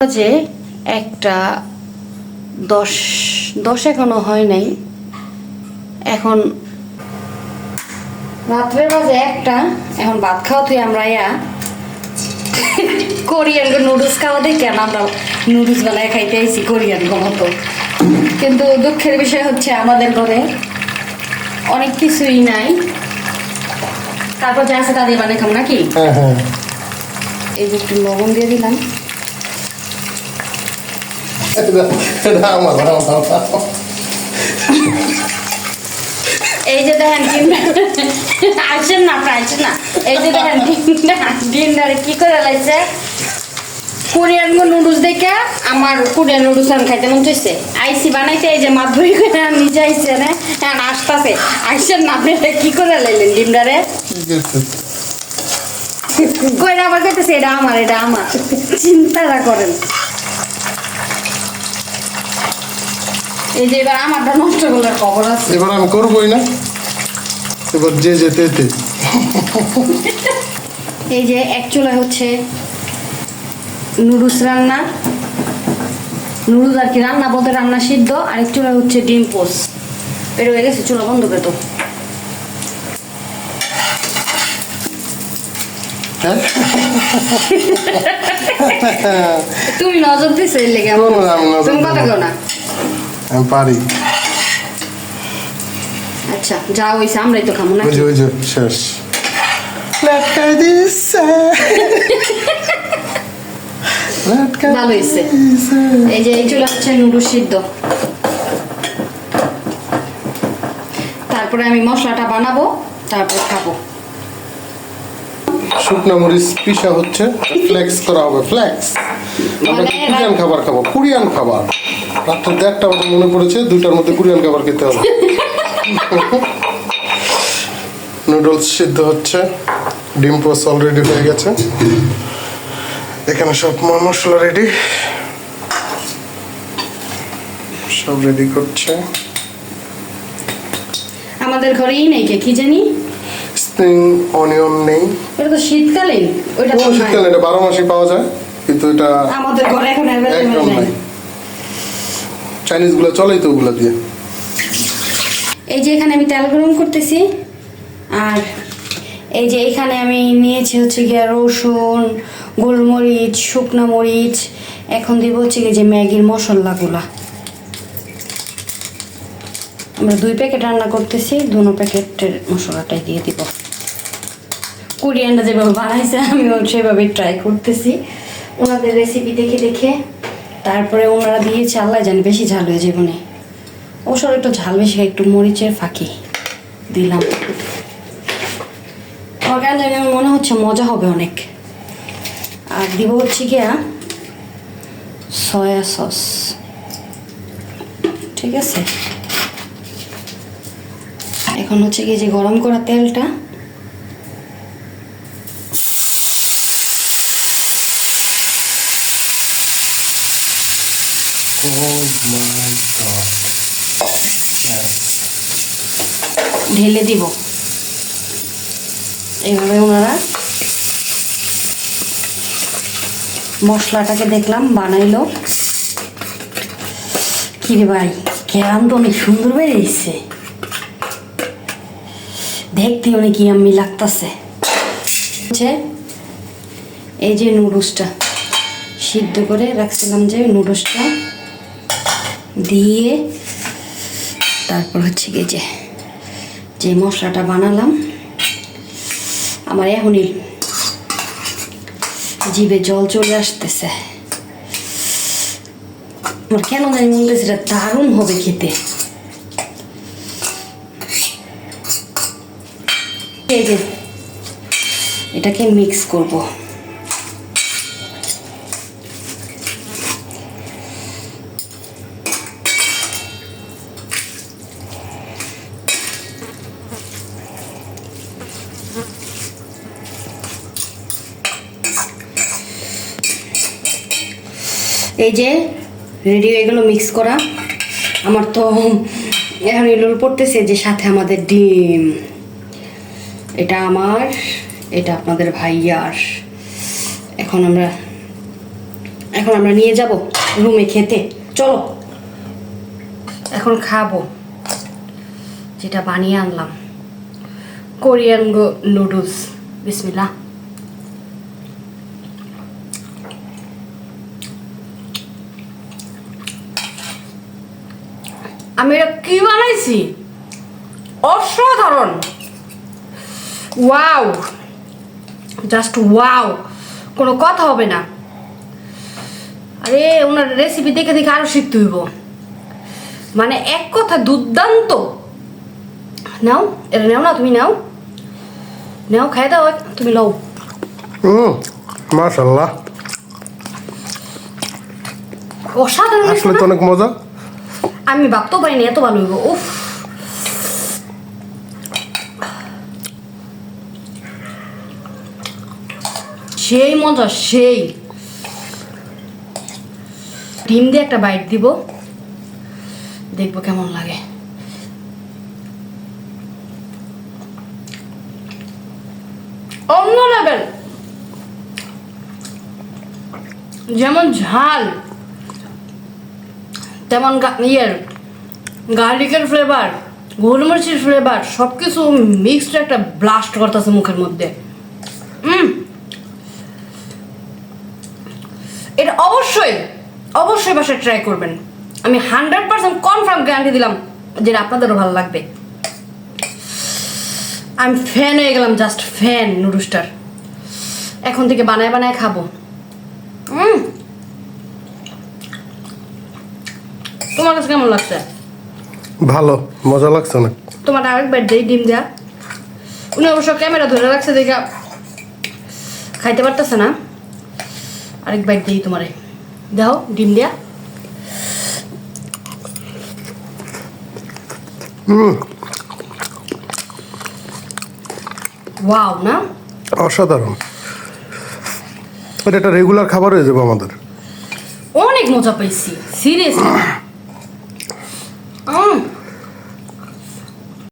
বাজে একটা 10 এখনো হয় নাই। এখন রাত্রের বাজে একটা। এখন ভাত খাওয়া তুই আমরা কোরিয়ান নুডলস খাওয়া দেখে আমরা নুডলস বানায় খাইতে আইছি কোরিয়ান মতো। কিন্তু দুঃখের বিষয় হচ্ছে আমাদের ঘরে অনেক কিছুই নাই। তারপর যা আছে তা দিয়ে বানাই খাবো নাকি? এই যে একটু লবণ দিয়ে দিলাম। এই যে দেখেন আসেন না আসেন না। এই যে দেখেন ডিনারে কি করে লাগছে কোরিয়ান নুডলস দেখে আমার কোরিয়ান নুডলস আমি খাইতে মন চাইছে। আইসি বানাইতে এই যে মাধুরী করে নিজে আইসে না হ্যাঁ আসতেছে। আসেন না আপনি কি করে লাইলেন ডিনারে কইরা আবার কইতেছে এটা আমার চিন্তা করেন। এই যে এবার আমারটা নষ্ট করার খবর আছে। এবার আমি করবোই না, এবার যে যেতে এই যে এক চুলায় হচ্ছে নুডলস রান্না, নুডলস আর কি রান্না বলতে রান্না সিদ্ধ। আর এক চুলায় হচ্ছে ডিম পোস্ট। বের হয়ে গেছে, চুলা বন্ধ করে তো। তুমি নজর দিছো এর লেগে তুমি কথা কও না। আমি পারি। আচ্ছা যা হইছে আমরাই তো খাবো না। ওই যে শেষ। ভালো হয়েছে। এই যে এই চুলা হচ্ছে নুডলস সিদ্ধ। তারপরে আমি মশলাটা বানাবো, তারপর খাবো। শুকনো মরিচ পিসা হচ্ছে, ফ্লেক্স করা হবে। ফ্লেক্স আমরা কোরিয়ান খাবার খাবো, কোরিয়ান খাবার। রাত্রে 1টা বাজে মনে পড়েছে 2টার মধ্যে কোরিয়ান খাবার খেতে হবে। নুডলস সিদ্ধ হচ্ছে, ডিম পোস্ট অলরেডি হয়ে গেছে। এখানে সব মশলা রেডি, সব রেডি করছে। আমাদের ঘরেই নেই কি জানি স্প্রিং অনিয়ন নেই। এটা তো শীতকালীন, ওইটা তো শীতকালীন, এটা 12 মাসই পাওয়া যায়, কিন্তু এটা আমাদের ঘরে এখন অ্যাভেলেবল নাই। চাইনিজ গুলো চলেই তো ওগুলো দিয়ে। এই যে এখানে আমি তেল গরম করতেছি। আর এই যে এখানে আমি নিয়েছি হচ্ছে গিয়ে রসুন, গোলমরিচ, শুকনো মরিচ। এখন দিব হচ্ছে গিয়ে যে ম্যাগির মশলাগুলা। আমরা 2 প্যাকেট রান্না করতেছি, 2 প্যাকেটের মশলাটাই দিয়ে দিব। কোরিয়ানটা যেভাবে বানাইছে আমিও সেভাবেই ট্রাই করতেছি ওনাদের রেসিপি দেখে দেখে। তারপরে ওনারা দিয়েছে আল্লাহ জানি বেশি ঝাল হয়ে যাবে না। অবশ্য একটু ঝাল বেশি, একটু মরিচের ফাঁকি দিলাম। আমার কেন জানি মনে হচ্ছে মজা হবে অনেক। আর দিব হচ্ছে গিয়া সয়া সস। ঠিক আছে, এখন হচ্ছে গিয়ে যে গরম করা তেলটা ঢেলে দিব। এইভাবে ওনারা মশলাটাকে দেখলাম বানাইলো। কি রে ভাই, কেরাম তো অনেক সুন্দর বেরিয়েছে, দেখতে অনেক ইয়াম্মি লাগতেছে। এই যে নুডলসটা সিদ্ধ করে রাখছিলাম, যে নুডলসটা দিয়ে তারপর হচ্ছে গিয়ে যে মশলাটা বানালাম। আমার এখনই জিভে জল চলে আসতেছে। আমার কেন জানি মনে হচ্ছে এটা দারুণ হবে খেতে। এই যে এটাকে মিক্স করব। এই যে রেডি হয়ে গেল মিক্স করা। আমার তো এখন এগুলো পড়তেছে যে সাথে আমাদের ডিম। এটা আমার, এটা আপনাদের ভাইয়ার। এখন আমরা এখন আমরা নিয়ে যাব রুমে খেতে। চলো এখন খাবো যেটা বানিয়ে আনলাম, কোরিয়ান নুডলস। বিসমিল্লাহ। আমি এটা কি বানাইছি, অসাধারণ। ওয়াও, জাস্ট ওয়াও, কোনো কথা হবে না। আরে ওনার রেসিপি দেখে দেখে আরো শিখতে হইব, মানে এক কথা দুর্দান্ত। নাও এটা নাও না, তুমি নাও নাও, খাই দাও, তুমি লও। মাশাআল্লাহ, অসাধারণ আসলে তো অনেক মজা। আমি ভাবতেও পারিনি এত ভালো হইব। উফ, সেই মজা, সেই। ডিম দিয়ে একটা বাইট দিব, দেখবো কেমন লাগে। অন্য লেভেল, যেমন ঝাল তেমন গার্লিকের ফ্লেভার, গোলমরিচের ফ্লেভার, সব কিছু মিক্সড একটা ব্লাস্ট করতেছে মুখের মধ্যে। এটা অবশ্যই অবশ্যই বাসায় ট্রাই করবেন। আমি 100% কনফার্ম গ্যারান্টি দিলাম যে আপনাদেরও ভালো লাগবে। আমি ফ্যান হয়ে গেলাম, জাস্ট ফ্যান নুডলসটার। এখন থেকে বানায় বানায় খাবো। তোমার কাছে কেমন লাগছে? ভালো, মজা লাগছে অনেক। তোমার আরেকবার দেই ডিম দেয়া। উনি অবশ্য ক্যামেরা ধরে রাখছে দেখা খাইতে পারতেছে না। আরেকবার দেই তোমারে, দাও ডিম দেয়া। ওয়াও না, অসাধারণ। এটা একটা রেগুলার খাবার হয়ে যাবে আমাদের। অনেক মজা পাইছি সিরিয়াসলি।